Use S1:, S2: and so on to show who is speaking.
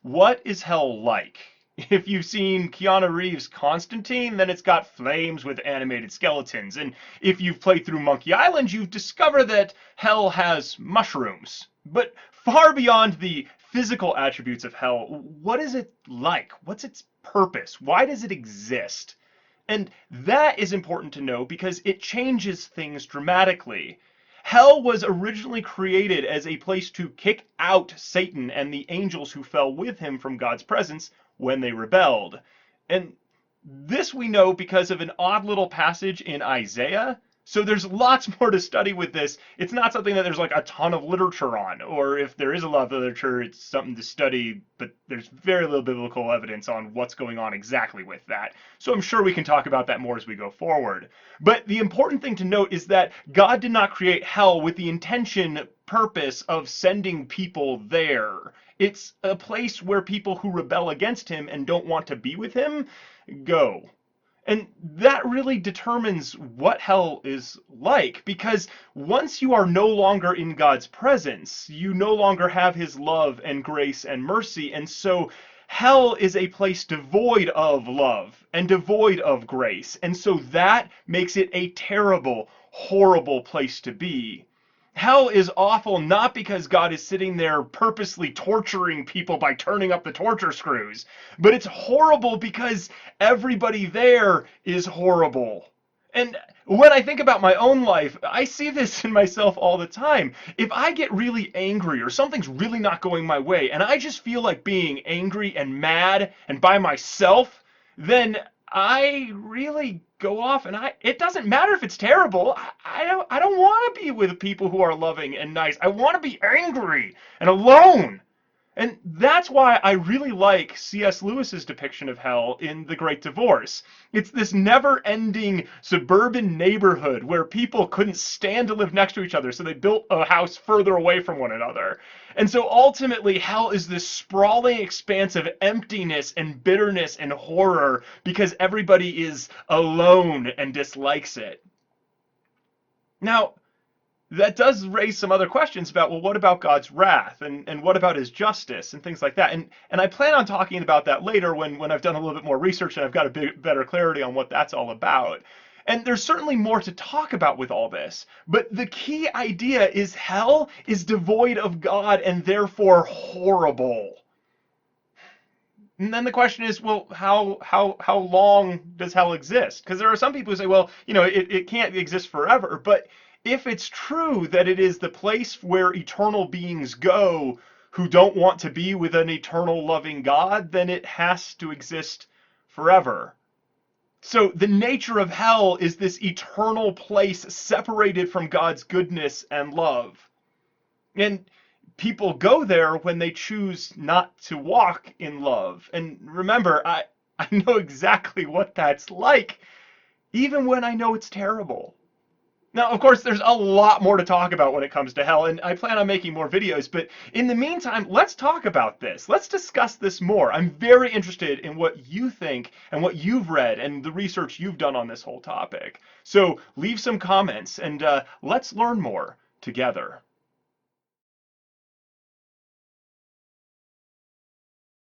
S1: what is hell like? If you've seen Keanu Reeves' Constantine, then it's got flames with animated skeletons. And if you've played through Monkey Island, you've discovered that hell has mushrooms. But far beyond the physical attributes of hell, what is it like? What's its purpose? Why does it exist? And that is important to know because it changes things dramatically. Hell was originally created as a place to kick out Satan and the angels who fell with him from God's presence when they rebelled. And this we know because of an odd little passage in Isaiah. So there's lots more to study with this. It's not something that there's like a ton of literature on, or if there is a lot of literature, it's something to study, but there's very little biblical evidence on what's going on exactly with that. So I'm sure we can talk about that more as we go forward. But the important thing to note is that God did not create hell with the intention, purpose of sending people there. It's a place where people who rebel against him and don't want to be with him go. And that really determines what hell is like, because once you are no longer in God's presence, you no longer have his love and grace and mercy, and so hell is a place devoid of love and devoid of grace, and so that makes it a terrible, horrible place to be. Hell is awful not because God is sitting there purposely torturing people by turning up the torture screws, but it's horrible because everybody there is horrible. And when I think about my own life, I see this in myself all the time. If I get really angry or something's really not going my way, and I just feel like being angry and mad and by myself, then I really go off and it doesn't matter if it's terrible. I don't want to be with people who are loving and nice. I want to be angry and alone. And that's why I really like C.S. Lewis's depiction of hell in The Great Divorce. It's this never-ending suburban neighborhood where people couldn't stand to live next to each other, so they built a house further away from one another. And so ultimately, hell is this sprawling expanse of emptiness and bitterness and horror because everybody is alone and dislikes it. Now, that does raise some other questions about, well, what about God's wrath and what about his justice and things like that? And I plan on talking about that later when I've done a little bit more research and I've got a bit better clarity on what that's all about. And there's certainly more to talk about with all this, but the key idea is hell is devoid of God and therefore horrible. And then the question is, well, how long does hell exist? Because there are some people who say, well, it can't exist forever, but if it's true that it is the place where eternal beings go who don't want to be with an eternal loving God, then it has to exist forever. So the nature of hell is this eternal place separated from God's goodness and love. And people go there when they choose not to walk in love. And remember, I know exactly what that's like, even when I know it's terrible. Now, of course, there's a lot more to talk about when it comes to hell, and I plan on making more videos, but in the meantime, let's talk about this. Let's discuss this more. I'm very interested in what you think and what you've read and the research you've done on this whole topic. So leave some comments, and let's learn more together.